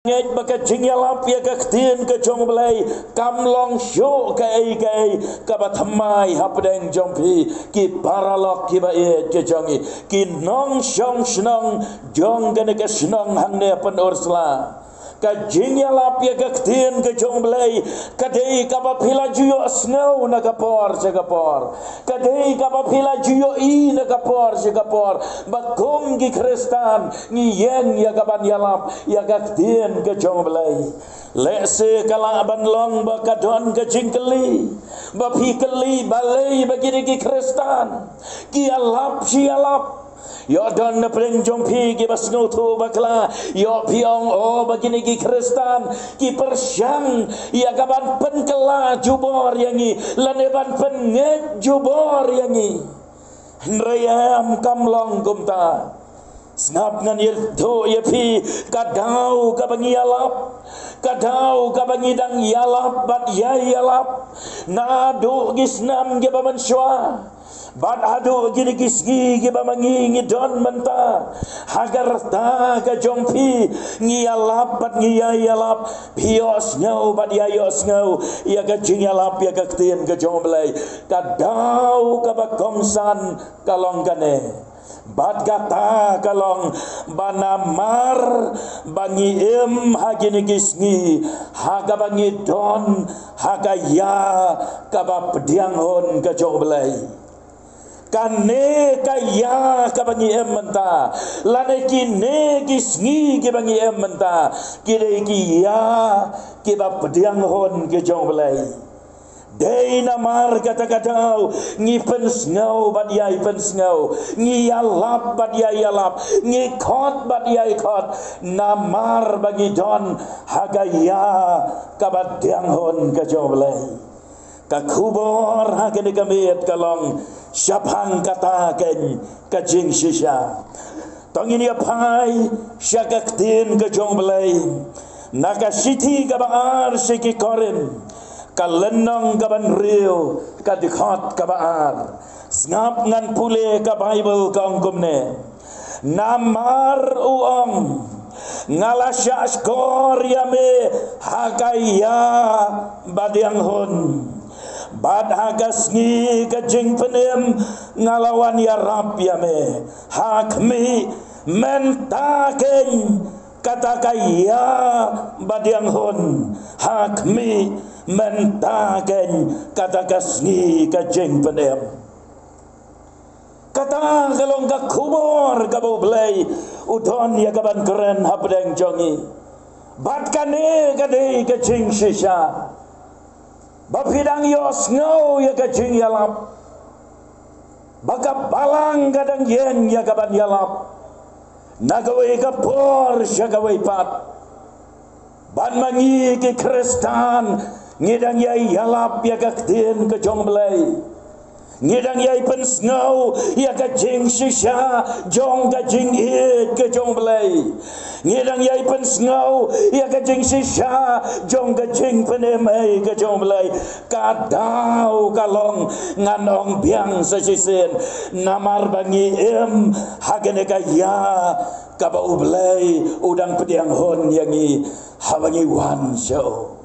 Ngej baka jingyalap ya ka ktien ka jong belai kam long syo ka ai ka bathamai hapdeng jongpi ki paralok ki ba e ke jongi ki nong shong snong jong gane ka snong hangne pan orsla ka jingyalap ya ka ktien ka jong belai ka dei ka ba phila juyo snow na ka por se ka por ka dei ka ba phila juyo I na ka por se ka por ba kom gi kristan ni yen ya ka ban yalap ya ka ktien ka jong belai lese kala ban long ba ka don ka jingkeli ba phikeli balai bagi gi kristan ki alap si alap yo don na preng jompi ki basno tu bakla yo piong o bagini ki kristan ki persyang ya gaban penkela jubor yangi laneban penget jubor yangi nrayam kamlong gumta snap ngan yelto ye pi kadau kabangi alap kadau kabangi dang yalap bat yalap nadu gisnam ge baman shwa bat adu gini kisgi giba mangi ngidon menta hagar ta ka jongpi ngiyalap bat ngiyalap pios ngau bat yayos ngau ya ka jingyalap ya ka ktien ka jonglai kadau ka bakongsan kalong kane bat kata kalong banamar bangi hagini kisgi haga bangi don haga ya ka ba pediang hon ka jonglai kane kaya ka bangi menta lane kine kisngi ke bangi menta kire ki ya ke ba pediang hon ke jong belai dei namar kata-kata ngi pen snau bat yai pen snau ngi yalap bat yai yalap ngi khot bat yai khot namar bagi don haga ya ka ba pediang hon ke jong belai ka kubor hakene kamet kalong syabhang kataken kajing shisha tongini apai syakaktin ke jong belai naka siti kabaar siki korin kalenong kaban rio kadikhat kabaar ngap ngan pule ka bible ka ongkumne namar uong ngalasya skor yame hakaya badiang hon bad hagasni kajing penem ngalawan ya rab yame hakmi mentaken kata kaya badiang hon hakmi mentaken kata kasni kajing penem kata kalong ka kubor ka belai udon ya kaban keren hapdeng jongi bat kane kadei kajing shisha bapidang yos ngau ya kajing yalap baka balang kadang yen ya kaban yalap nagawai kapor syagawai pat ban mangi ke kristan ngidang yai yalap ya kaktin ke jong belai ngidang yai pen ngau ya kajing shisha jong kajing it ke jong belai ngidang yai pen ngau ya kajing shisha jong kajing penemai ke jong belai kadau kalong nganong biang sesisen namar bangi hagene kaya kabau belai udang pediang hon yangi habangi wan show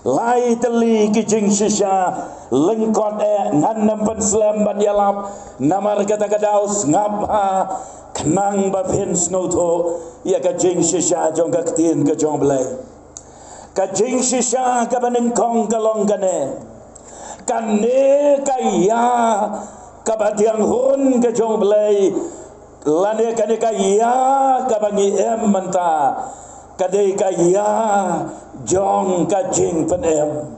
lai teli kijing shisha lengkot ngan nampan selam ban yalap namar kata kadaus ngapa kenang bapin snoto ya kajing shisha jong kaktin ke jong belai kajing shisha kabaneng kong kalong kane kane kaya kabatiang hun ke jong belai lane kane kaya kabangi menta kadai kaya jong kajing penem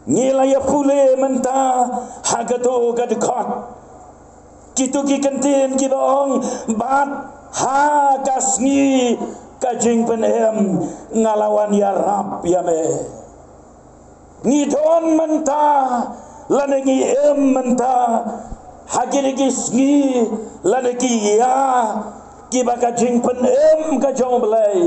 ngilaya pule menta hagato gadikot kitu ki kentin ki bohong bat ha kasni kajing penem ngalawan ya rab yame ngidon menta lanengi menta hagini kisngi laneki ya ki bakajing penem kajong belai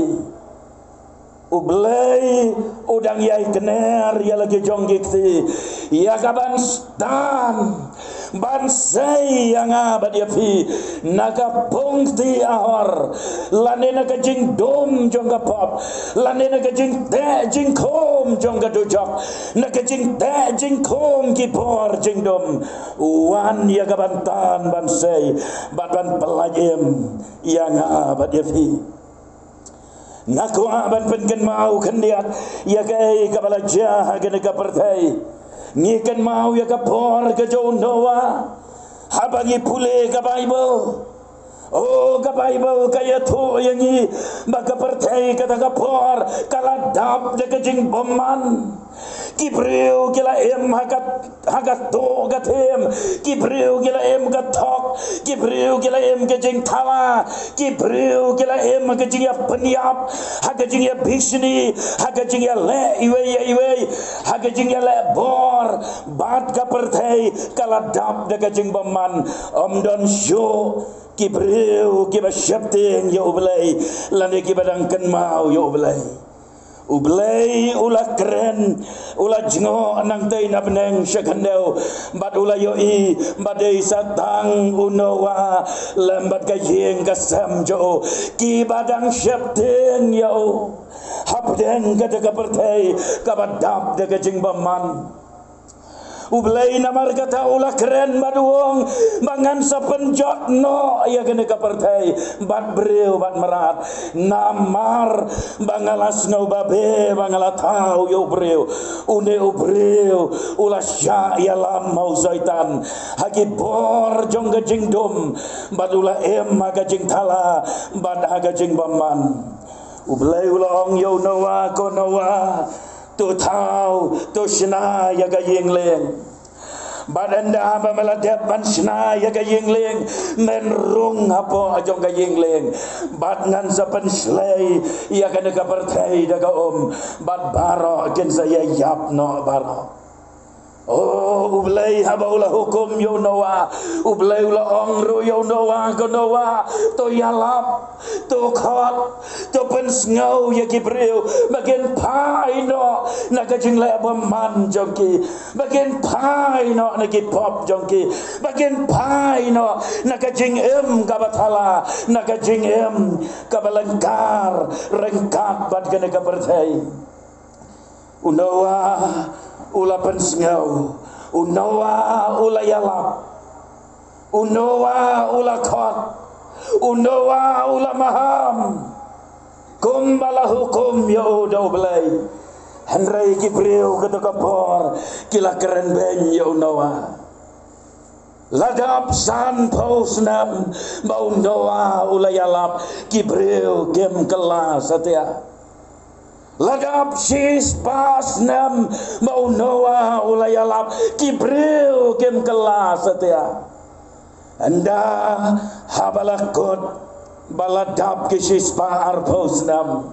ublay udang yai kener ya lagi jong gikti ya kaban stan bansai yang abad ya pi naga pungti ahor lane naga jing dom jong pop lane naga jing te jing kom jong dujok naga jing te jing kom ki por jing dom wan ya gabantan bansai badan pelajem yang abad ya pi ngaku abad pengen mau kendiat ya kai kabala jah gene ka pertai ngikan mau ya ka por ka jo noa habangi pule ka bible oh ka bible kaya tu yang ni baka pertai kata ka por kala dap de ka jing boman kibreu kila em hagat to gatem kibreu kila em gatok kibreu kila em gajing thala kibreu kila em gajing ya peniap hagajing ya bishni hagajing ya le iwe hagajing ya le bor bat ka perthai kala dap de gajing baman don sho kibreu kiba syapting ya ublai lane kibadang ken mau ya ublai ublay ulah keren ulah jengo nang tay na beneng syakandau bat ulah yoi badai satang unowa lambat kajing kasam jo ki badang syapten yo hapden kata kapertai kabadap de kajing baman ublay namar kata ulah keren baduong bangan sa penjot no ya kena kapertai bat breu bat merat namar bangalas no babe bangala tau yo breu une ubreu ulah sya ya lam mau zaitan haki bor jong gajing dom bat ulah em gajing thala bat gajing baman ublay ulah ong yo noa ko noa tu tau tu shna ya ga yingleng badanda ba maladap ban shna ya ga yingleng nen rung apo ajong ga yingleng bad ngan sa pan slay ya ga ka pertai daga bad baro gen saya yap no baro oh ublay haba ulah hukum yo noa ublay ulah ongro yo noa ko noa to yalap to khot to pensngau ya kibreu bagian pai no nakajing le man jongki bagian pai no naki pop jongki bagian pai no nakajing kabathala nakajing kabalangkar rengkap bad kena kapertai unoa ula pensngau unoa ula yalap unoa ula khot unoa ula maham kumbala hukum ya udah belai henrai kibreu kata kapor kila keren ben ya unoa ladap san pausnam bau unoa ula yalap kibreu kem kelas satia ladap sis pas nam mau noa ulayalap kibreu kem kelas setia anda habalakot baladap kisis pa arpos nam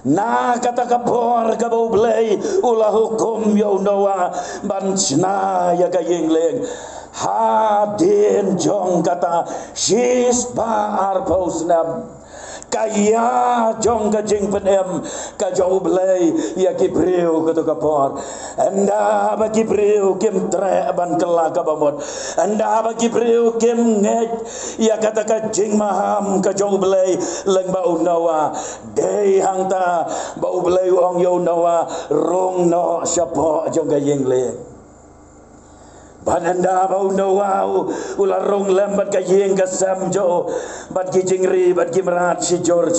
na kata kapor kabau blay ulah hukum ya noa bansna ya gayingleng hadin jong kata sis pa arpos nam kaya jong kajing penem kajau belai ya kibreu kata kapor anda bagi kibreu kem tre ban kelaka bamot anda bagi kibreu kem ngej ya kata kajing maham kajau belai leng bau nawa dei hangta bau belai ong yo nawa rong no syapo jong kajing le Bananda bau nawau ularong lambat kayeng kasam jo bat kijingri bat kimrat sijor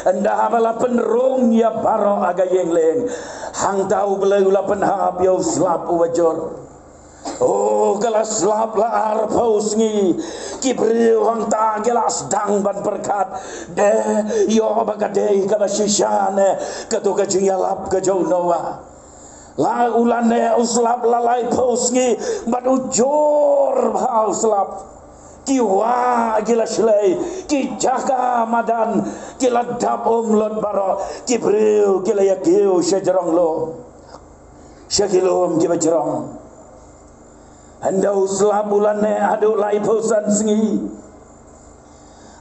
anda habala penrong ya baro agayeng leng hang tau belai ulapan hap yo slap wajor oh kelas slap la arpaus ngi kibreu hang ta gelas dang ban perkat de yo bagade kabashishane katoka jiyalap ka jo nawa la ulane uslap lalai posngi bat ujor bhau slap kiwa gila shlai ki jaga madan gila dap lot baro kibreu gila yakiu shajarong lo shakilom kiba jarong anda uslap ulane adu lai posan sngi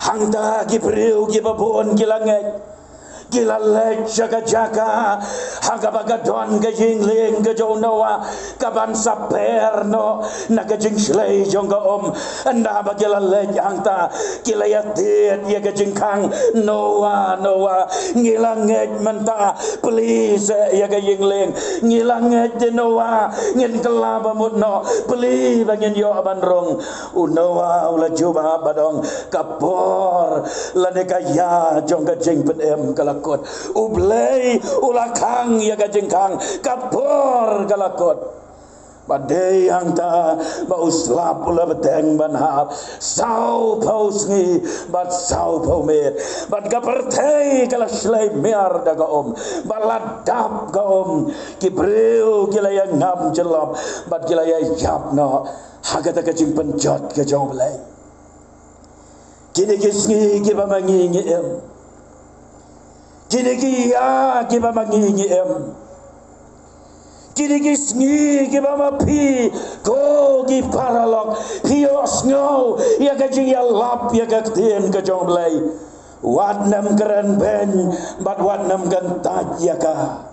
hangta kibreu kiba bon gila ngek gila lek jaga-jaga hagabaga don ga jingling ga jonoa kaban saperno naga jing slay jongga anda bagila lek angta gila yatit ya ga jingkang noa ngilang ngej menta please ya ga jingling ngilang ngej noa ngin kelaba mutno please bangin yo abanrong unoa ula juba badong kapor laneka ya jongga jing pen kalakot ublay ulakang ya gajengkang kapor kalakot badai angta ba uslap ula beteng banhap sau pausngi bat sau paumet bat kapertei kala slay mer daga baladap ga kibreu kilaya ngam jelap bat kilaya japno hagata kajing penjot ke joblay kini kisngi kiba mangingi kini ya kiba mangingi kini kisngi kiba mapi ko ki paralok hios ngo ya kajing ya lap ya kaktien ke joblay wadnam keren ben bat wadnam gantaj ya ka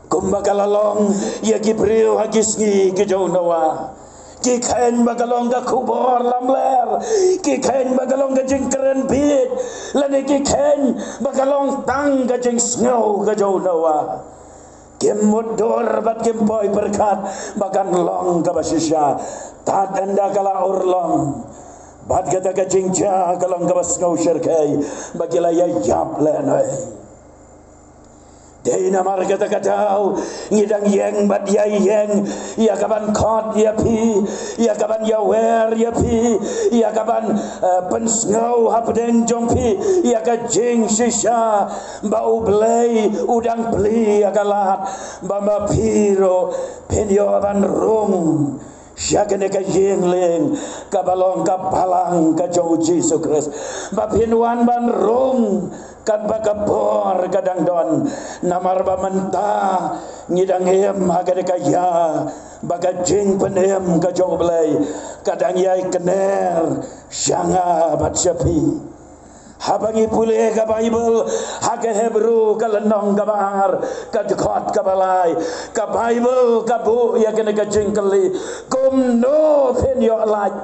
kumbakalalong ya kibreu hagisngi ke jonoa ki kain bagalong ga kubor lamler ki kain bagalong ga jing keren bit lani ki kain bagalong tang ga jing snow ga jonoa kim mudor bat kim boy berkat bagan long ga basisya tad anda kala urlong bat ga ga jing ja galong ga snow sherkai bagila ya yap lenoi Dina marga takatau ngidang yeng bat ya yeng ya kaban kot ya pi ya kaban ya wer ya pi ya kaban pensngau hapden jompi ya ka jing shisha bau blay udang pli ya kalat bamba piro penyo ban rung syakene ka jingling kabalong kapalang ka jauh Jesus Christ bapinwan ban rung kat bakapor kadang don namar bamenta ngidang hem agade kaya baga jing penem ka joblay kadang yai kener syanga bat syafi habangi pule ka Bible hake Hebrew ka lenong ka bahar ka jekot ka balai ka Bible ka bu ya kene ka jing kali kum no pen yo like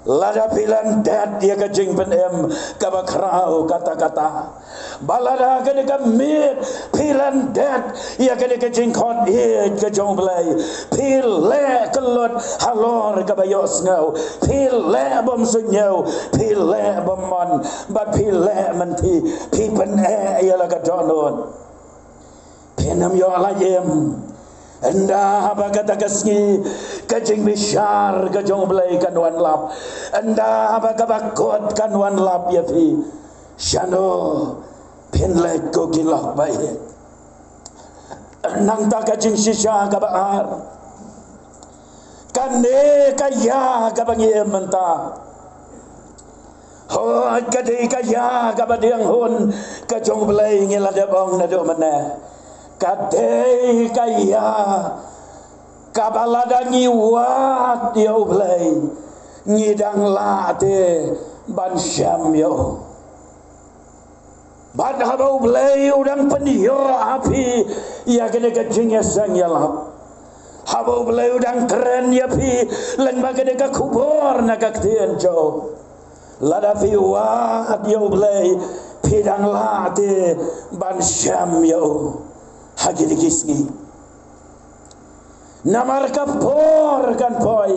lada pilan dat dia ka jing penem ka bakrau kata-kata balada ka ka mit pilan dat ya ka jing khot e ka joblay pile kelot halor ka bayos ngau pile bom sunyau pile bom mon ba pile menti pipen ya la ka donon penam yo la yem anda abagata kasngi kajing bishar kajong belai kanwan lap anda abagabakot kanwan lap ya fi shano penlek ko kilok baik nang ta kajing shisha kabar kane kaya kabangi menta ho kadai kaya kabadiang hun kajong belai ngiladabong na do mana kadai kaya kabalada ngiwat dia ublay ngidang late ban syam yo ban haba ublay udang penyo api ya kene kajing ya sang ya lap haba ublay udang keren ya pi len bagade ka kubor na kaktien jo lada pi wat ya ublay pidang late ban syam yo hagi dikisngi namar kapor kan poi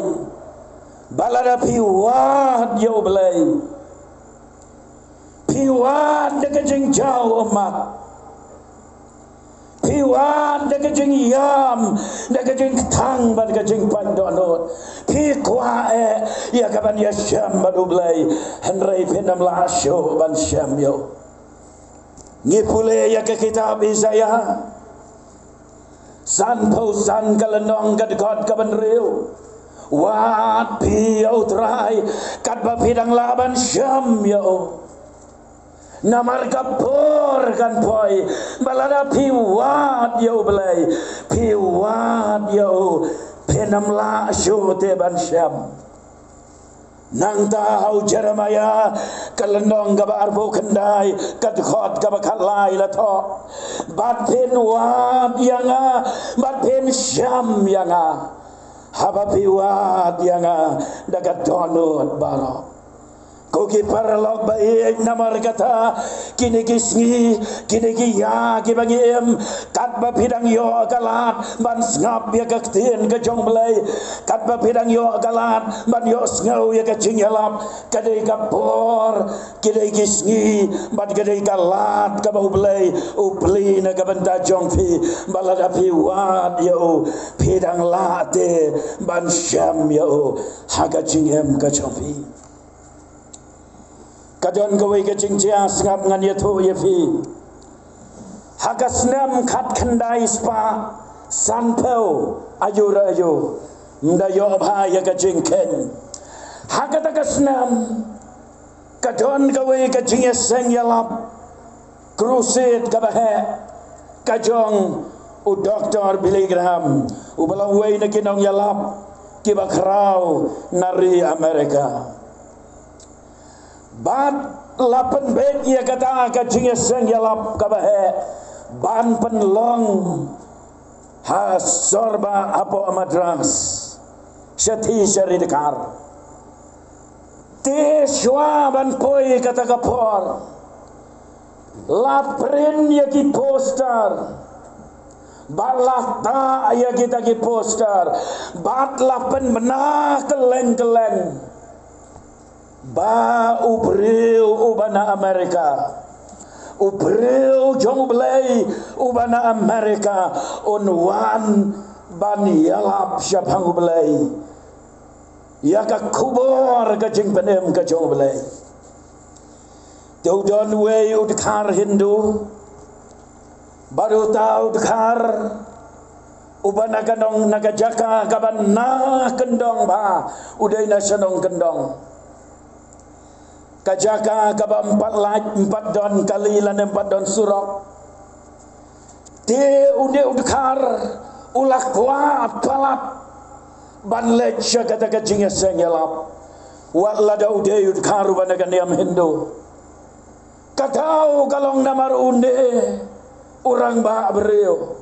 balada piwat yo belai piwat de jeng jauh umat piwat de jeng yam de jeng tang bad jeng pandonot pi kwa ya kaban ya syam badu belai henrei penam la asyo ban syam yo ngipule ya ke kitab Isaiah san po san kalenong kad god kaban reu wat pi utrai kat ba pidang laban syam yo namar kapor kan poi balada pi wat yo belai pi wat yo penam la syo te ban syam nang tahu Jeremiah kalendong gaba arbo kendai kadkhot gaba khalai la tho bat phen wat yanga bat phen syam yanga haba piwat yanga dagat donut baro koki paralog baik namar kata kini kisngi kini kiya kibangi em kat ba pidang yo kalat ban ngap ya kaktien ka jong belai kat ba pidang yo kalat ban yo ngau ya ka jingalap kadai ka por kini kisngi ban kadai kalat ka bau belai u beli na ka benta jong pi balada pi wat yo pidang late ban syam yo haga jingem ka jong pi kadon gawai ke jingja sengap ngan ya thu ya fi hagasnam khat khandai spa sanpeu ayura ayu ndayo bha ya ka jingken hagatagasnam kadon gawai ke jingya seng ya lap crusade ka bahe kajong u doktor Billy Graham u balawai na kinong ya lap ki bakrau nari Amerika bat lapan bet ia kata ka jinga seng yalap ka bahe ban penlong ha sorba apo Madras syati syaridkar te shwa ban poi kata ka por lapren ya ki poster balata ya kita ki poster bat lapan benah keleng-keleng ba ubril ubana Amerika ubril jong belai ubana Amerika unwan ban yalap syabang belai ya ka kubur ka jing penem ka jong belai jauh don way udkar Hindu baru tahu udkar ubana kanong nagajaka kaban na kendong ba uday na sanong kendong kajaka kaba 4 don kali lan 4 don surok te ude udkar ulak kuat palat ban lech kata kajing sengelap wat lada ude udkar banagan yam Hindu katau kalong namar unde orang ba bereu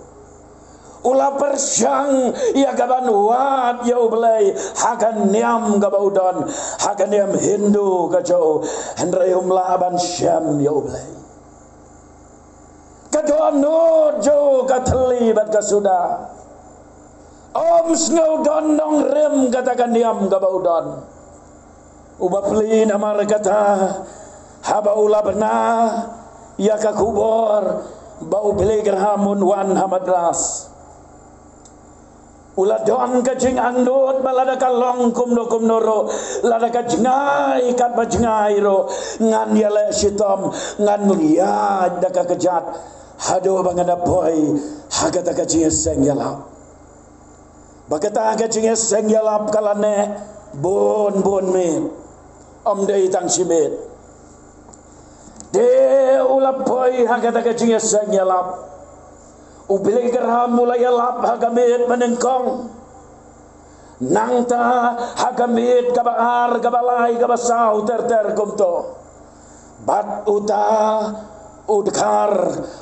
ula persyang ya kaban wat ya belai hakan niam gaba udon hakan niam Hindu kacau hendrai umla ban syam ya belai kadon no jo kateli bat kasuda om sngau dondong rem katakan niam gaba udon uba pli namar kata haba ula benah ya ka kubur bau Billy Graham wan Madras ula don ka jing andut balada ka long kum noro lada ka jengai kat ba jengai ro ngan ya le sitom ngan liat da ka kejat hado bangada boy hagata ka jing seng yalap bagata ka jing seng yalap kalane bon me om dei tang sibet de ula boy hagata ka jing seng yalap Billy Graham mulai yalap hagamit menengkong nangta hagamit kabaar kabalai kabasau ter kumto bat uta udkar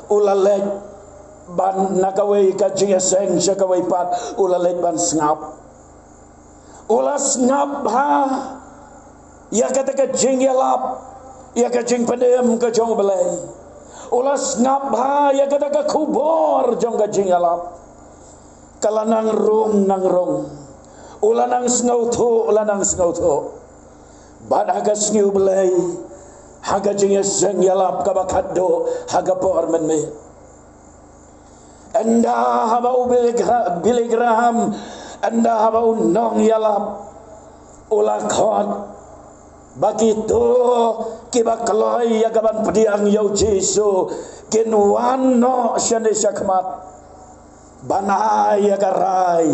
ulalek ban nakawai kajing seng syakawai pat ulalek ban ngap ulas ngap ha ya kata kajing yalap ya kajing pendem kajong belai ulas ngap ha ya kata ka kubur jong ka jingalap kalanang rung nang rung ulanang snau tho bad haga sniu belai haga jinga seng yalap ka bakado haga por men me anda haba Billy Graham anda haba unong yalap ulakot Begitu kiba kaloi ya gaban pediang yau Jesu kinwan no syane syakmat banai ya garai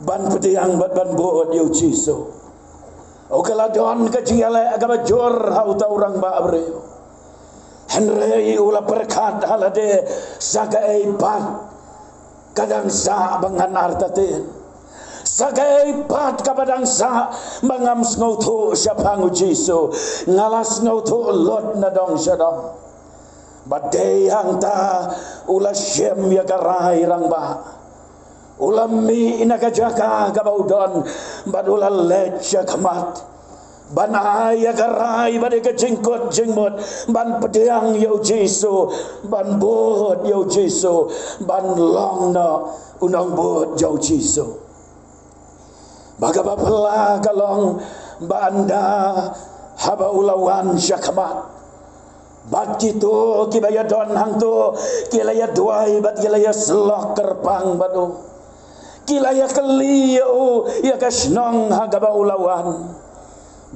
ban pediang ban buat yau Jesu o kala don ka jingale agaba jor hau ta orang ba abreu henrei ula berkat halade saga eipat kadang sa bangan artatin sagai pat kapadang sa mangam ngau thu siapang Jesu ngalas ngau thu lot na dong syadong badai hang ta ula syem ya karai rang ba ulami inaka jaka kabaudon badula lecha kamat ban aya karai badai kejingkot jingmot ban pedang yo Jesu ban bot yo Jesu ban long na unang bot yo Jesu bagapala kalong banda haba ulawan syakamat bat kitu kibaya don hang tu kilaya duai bat kilaya selok kerpang badu kilaya keliu ya kasnong hagaba ulawan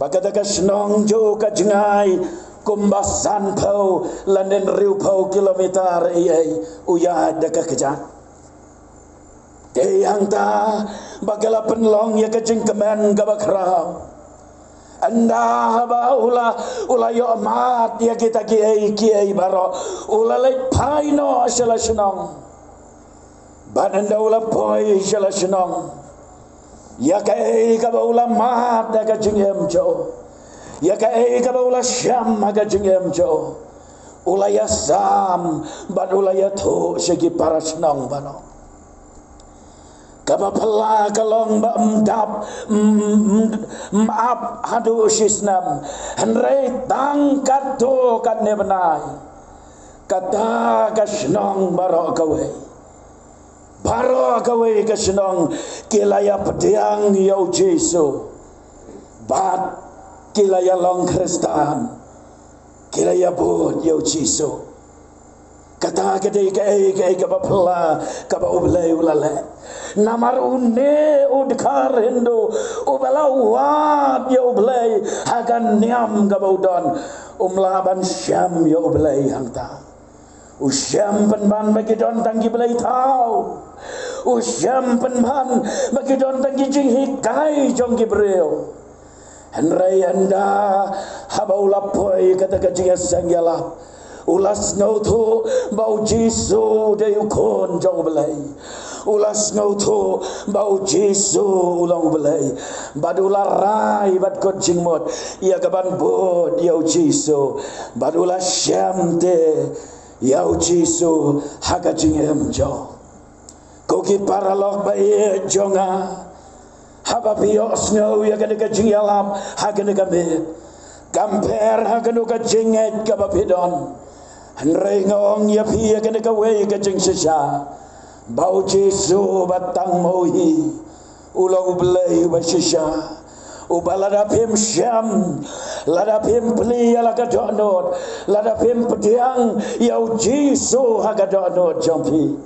bagada kasnong jo kajengai kumbasan pau landen riu pau kilometer ai uya daka kejat yang ta bagala penlong ya kajeng kemen gabakrau anda baula ulayo mat ya kita kiai baro ulalai paino asala senong badanda ula poi asala senong ya kai ka baula mat da kajeng emjo ya kai ka baula syam ga kajeng emjo ulaya sam bad ulaya thu segi para senong bano kapapala kalong mdap maaf hadu sisnam henrei tangkat to kan ne benai kata kasnong baro kawe kasnong kilaya pedang yau Jesu bat kilaya long Kristan kilaya bot yau Jesu kata kedai kai kapapala kabaulai ulale namar unne udkar hendo ubalawat ya ublay hagan niam gabaudon umlaban syam ya ublay hangta usyam penban bagi don tanggi belai tau usyam penban bagi don tanggi jing hikai jong gibreo henrai anda habaulapoi kata kajing sangyala ulas ngau tu bau Jesu deyukon jong belai ulas ngau tu bau Jesu ulang belai badula rai bad coaching mod ia gaban bod yau Jesu badula syam de yau Jesu haga jingem jo koki paralog bae jonga haba pios ngau ya gade kajing yalam haga negabe kamper haga no kajinget kabapidon henrei ngong ya pi ya gade kawe kajing sisa bau Jesu batang mohi ulang belai basisha ubalada pim syam lada pim peli ala kadonot lada pim pediang yau Jesu hagadonot jampi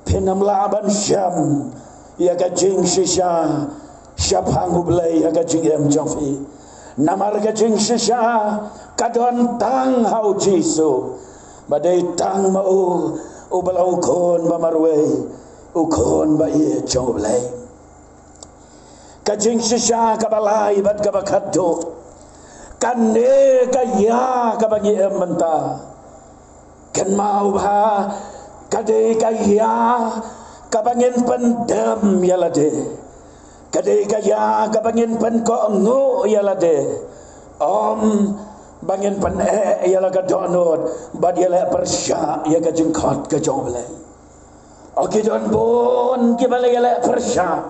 pinam laban syam ya kajing sisa syapang belai ya kajing em jampi namar kajing sisa kadon tang hau Jesu badai tang mau ubalau kon bamarwe ukon ba ye choblai kajing sisa kabalai bat kabakado kanne kaya kabagi ementa kan mau ba kade kaya kabangin pendam yalade kade kaya kabangin pen ko ngo yalade om bangin pan yala ka donot bad yala persya ya ka jengkot ka joblay oke don bon ki bala yala persya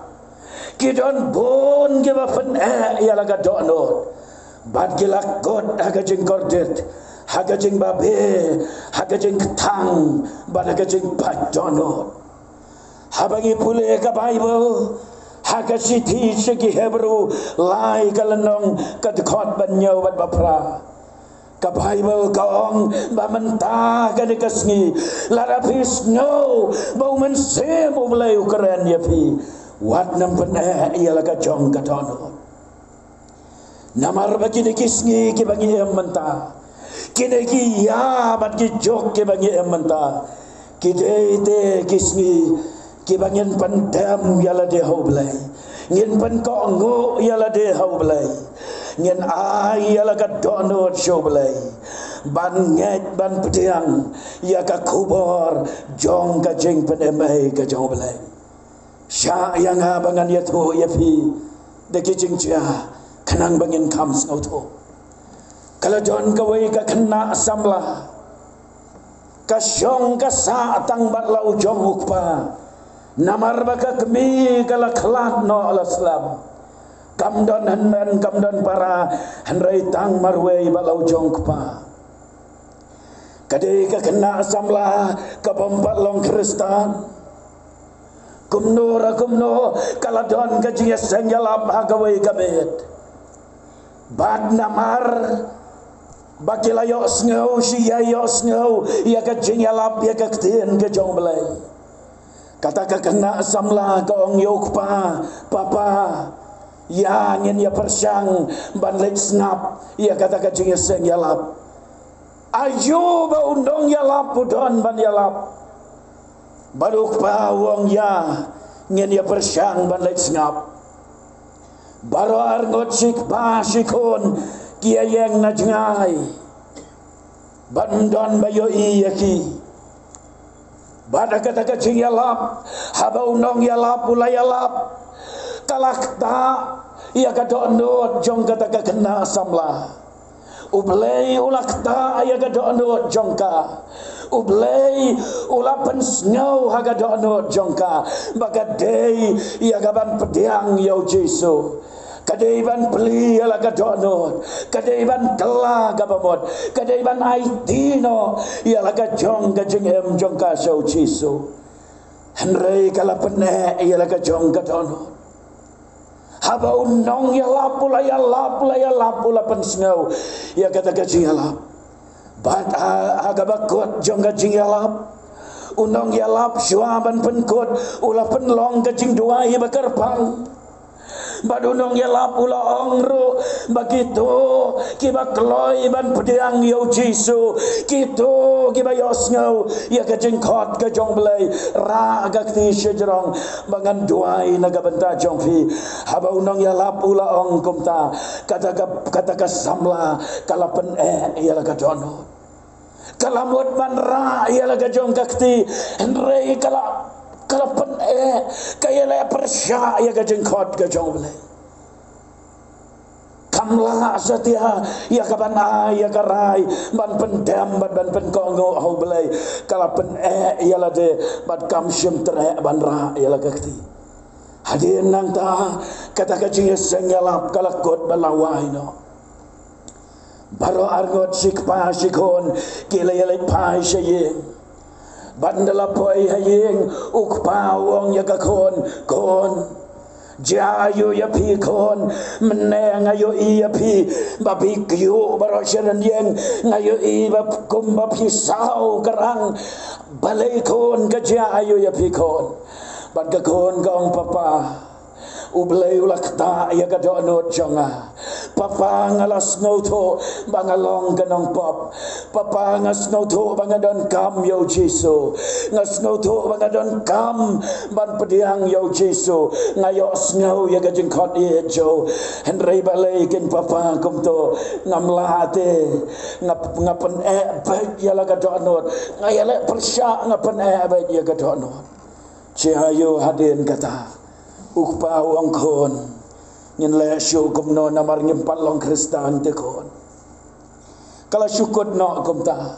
ki don bon ki ba pan yala ka donot bad gila god ha ka jengkordet ha ka jeng babe ha ka jeng tang bad ka jeng pat donot habangi pule ka bible haka siti segi Hebrew lai kalenong kadkot banyo bat bapra ka Bible kaong bamenta kadikasngi larapis no bau mense mo belai ukran yapi wat nam pena ia laga jong katono namar bagi dikisngi ki bangi ementa kideki ya bat ki jok ki bangi ementa kidete kisngi ki bangin pandam yala de hoblai ngin pan ko ngo yala de hoblai ngin ai yala ka donot shoblai ban nget ban pediang ya ka kubor jong ka jeng pandamai ka joblai cha yang abangan ya tu ya pi de ki jing cha kanang bangin kam snau tu kalau don kawai ka kena samla ka syong ka sa tang bat lau jong ukpa namar baka kemi kala klat no alaslam kamdon hanman kamdon para hanrai tang marwei bat lau jong ukpa kadai ka kena samla ka bombat long kristan kumno kala don ka jinga senjalap hagawai kabet bad namar bakila yo snow siya yo snow ya ka jingalap ya ka ktin ka jong belai kata ka kena samla ka ong yok pa papa ya ngin ya persyang ban lek snap ya kata ka jinga sengalap ayo ba undong ya lap udon ban ya lap baruk pa wong ya ngin ya persyang ban lek snap baro arngot sik ba sikon kia yang na jengai bandon bayo iyaki bada kata kacing yalap haba unong yalap pula yalap kalakta ia kata ondot jong kata kena samla ublei ulakta ia kata ondot jongka ublei ulapan snow haga ondot jongka bagadei ia gaban pediang yau Jesu kadaiban peli ala kadonot kadaiban kala gabamot kadaiban aitino ala kajong kajeng em jong ka so Jesu henrei kala pene ala kajong kadonot haba unong ya lapula pen snow ya kata kajing alap bat agabakot jong kajing alap unong ya lap shuaban penkot ula penlong kajing dua ya bakarpang badunong ya lapula ongro begitu kiba kloi ban pediang yo Jesu kitu kiba yosngau ya kajengkot kajong belai ra agakti sejrong bangan duai naga benta jong fi haba unong ya lapula ong kumta kata samla kala pen ya la kadono kalamut ban ra ya la kajong kakti henrei kala pen kaya la persya ya kajengkot kajong belai kamla setia ya kaban ya karai ban pendam ban penkongo hau belai kala pen ya la de ban kam syem tere ban ra ya la kakti hadin nang ta kata kajing sengalap kala kot balawai no baro argot sikpa sikon kila ya le pai syeng bandala poi hayeng ukpa wong ya kon jayu ya pi kon meneng ayo iya pi babi kyu baro seren yeng ngayo i bab kumba pisau kerang balai kon ka jayu ya pi kon ban ka kon gong papa ublay ulakta ya kadonot jonga papa ngalas ngoto bangalong ganong pop papa ngas ngoto bangadon kam yo Jesu ngas ngoto bangadon kam ban pediang yo Jesu ngayos ngau ya gajengkot ye jo henrei balai ken papa kumto ngamlate ngapen baik ya la kadonot ngayale persya ngapen baik ya kadonot cihayo hadin kata ukpa wong kon nyen le syu kumno namar ngimpat long kristan te kon kala syukut no kumta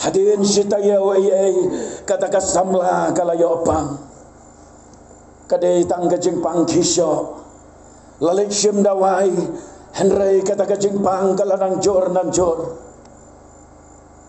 hadin sitaya wa kata kasamla kala yo pang kade tang kajing pang kisyo lalik syim dawai henrei kata kajing pang kala nang jor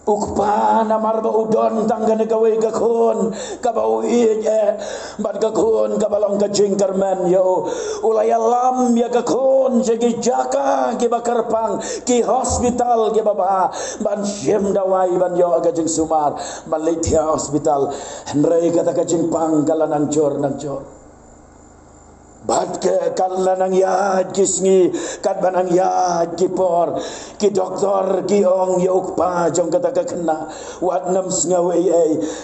ukpa namar ba udon tangga negawai kakon kabau iya bat kakon kabalong kajing karmen yo ulay alam ya kakon jagi jaka ki bakarpang ki hospital ki baba ban syem dawai ban yo kajing sumar ban leithia hospital henrei kata kajing pang kala nang jor bat ke kalanang ya kisngi kat banang ya kipor ki doktor ki ong yokpa jong kata kena wat nam sngawe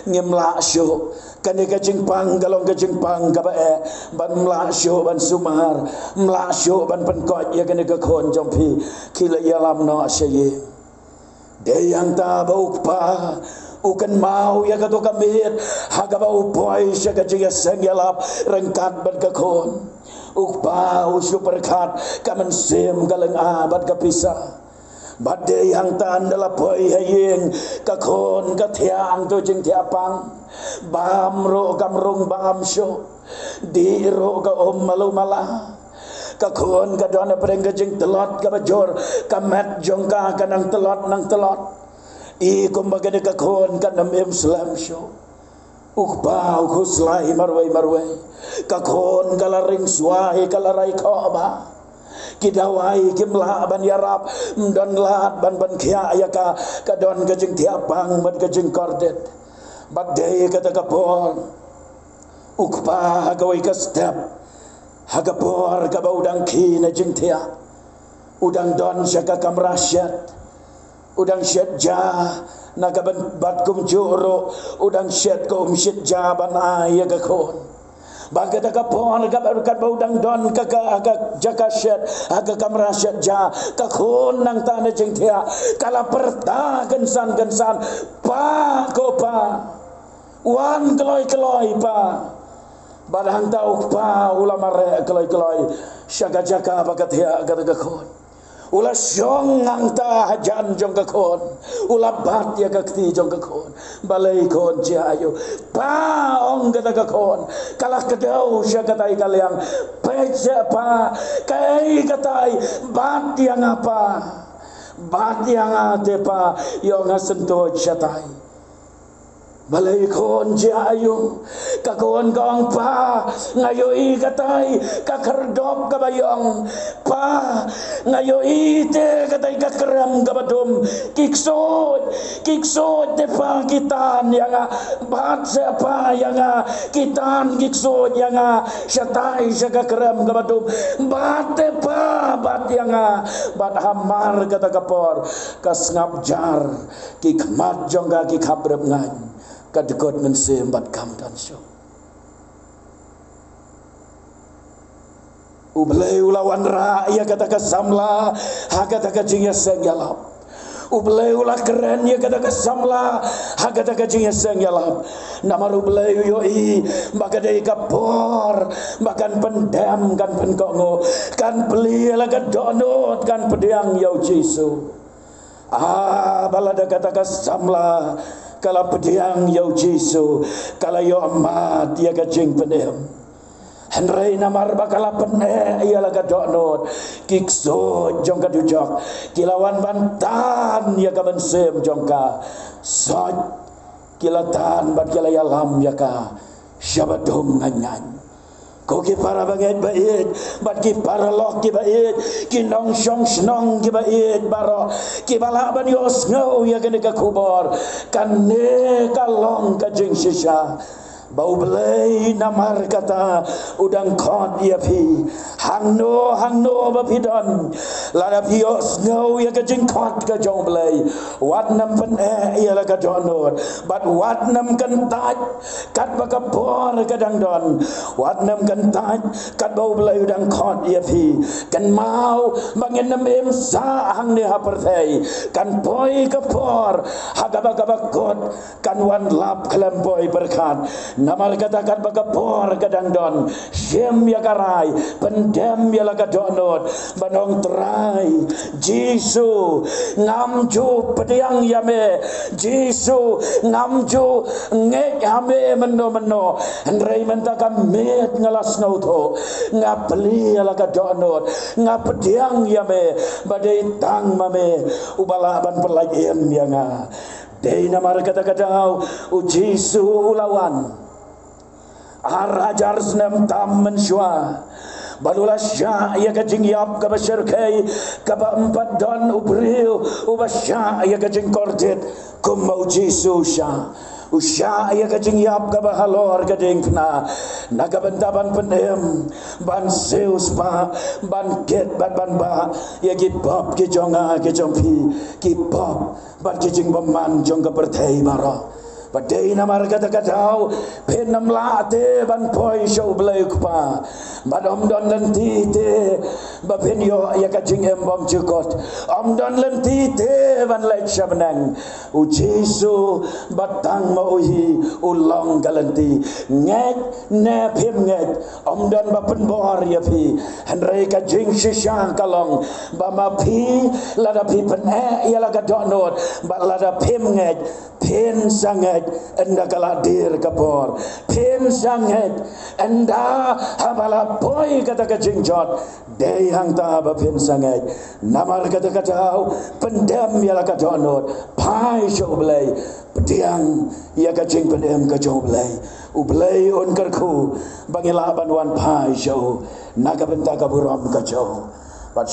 ngimla syo kane kajing pang galong kajing pang ka ban mla syo ban sumar mla syo ban penkot ya kane ka kon jong pi kila ya lam no sye de yang ta bukpa ukan mau ya kato kamit hagabau boy siya kajing sengyalap rengkat ban kakon ukbau superkat kaman sem galang abad kapisa badai yang tandala boy hayeng kakon katiang to jing tiapang bam ro kamrung bam syo di ro ka om malu mala kakon kadona pereng kajing telot ka bajor kamet jongka kanang telot nang telot i kumbaga de kakon kanam Islam syo ukbau kuslai marwai kakon kalaring suai kalarai khoba kidawai kimla ban yarap don lat ban kia ayaka kadon kajing tiapang ban kajing kordet badai kata kapon ukba gawai ka step hagapor ka baudang kina jing tia udang don syaka kamrasyat udang syat ja nagaban batkum juro udang syat kum syat ja ban ayaga kon bagada kapon kat baudang don kaka jaka syat aga kamrasyat ja kakon nang tana jing tia kala perta gensan pa ko pa wan keloi pa badang tau pa ulama re keloi syaka jaka bagat ya kata kakon ula syong ngangta hajan jong kakon ula bat ya kakti jong kakon balai kon jayo pa ong kata kakon kalah kedau syaka tai kaliang peja pa kai katai bat yang apa bat yang ate pa yo ngasentoh syatai balai kon jayo kakon kong pa ngayo i katai kakerdop kabayong pa ngayo ite katai kakeram kabadum kiksod te pa kitan yang bat siapa yang kitan kiksod yang syatai syakakeram kabadum bat te pa bat yang bat hamar kata kapor kasngap jar kikmat jongga kikabrep ngan kadekot mensem bat kam dan syo ublay ulawan ra ya kata kasamla ha kata kajing sengyalap ublay ula keren ya kata kasamla ha kata kajing sengyalap namar ublay yo i bagadai kapor bahkan pendam kan penkongo kan beli la kadonot kan pediang yo Jesu balada kata kasamla kala pediang yau Jesu kala yo amat ya kajing pendem henrei namar bakala pene ia laga donot kikso jongka dujok kilawan bantan ya ka bensem jongka soj kilatan bat kila yalam ya ka syabadum nganyan ko ki para baget bait bat ki para lok ki bait ki nong syong snong ki bait baro ki bala ban yos ngau ya kene ka kubor kan ne kalong ka jing sisa bau belai namar kata udang khot ya pi hangno ba pidon la pios ngau ya ka jing khot ka jong belai wat nam pen ya la ka donot bat wat nam kan taj kat ba ka bor ka dang don wat nam kan taj kat bau belai udang khot ya pi kan mau bangin nam em sa hang ne ha perthai kan poi ka por hagaba ka bakot kan wan lap kelam poi berkat namar katakan bagapor kadang don syem ya karai pendem ya laga donot banong terai Jesu ngamju pediang yame Jesu ngamju ngek yame meno ndrei mentakam met ngalas nauto ngapli ya laga donot ngapediang yame badai tang mame ubalaban perlajem yang dei namar kata-kata Jesu ulawan arajar senam tam mensyua balulah syah ya kajing yap ka basyarkai ka empat don ubriu ubasya ya kajing kordet kumau Jesu syah usya ya kajing yap ka bahalor kading kna nagabantaban pendem ban Zeus pa ban ket ban ba ya ki bab ki jonga ki jompi ki bab ban kajing bamang jong ka perthai bara badai namar kata-katau penam late ban poi show blai kupa But don lenti te bapin yo ya ka jing em bom jukot don lenti te van lai shabnang u Jesu batang ma uhi ulong galenti nget ne phim nget don bapin bor ya phi hanrei ka jing shisha kalong ba ma phi la da phi pen ya la ka donot ba la da phim nget pen sangat enda kaladir kapor pen sangat enda habala boy kata ka jingjot dei hang ta ba pen sangat namar kata kau pendam ya la ka donot pai sho blai pediang ya ka jing pendam ka jo blai u blai on karku bangila ban wan pai sho naga benta ka buram ka jo but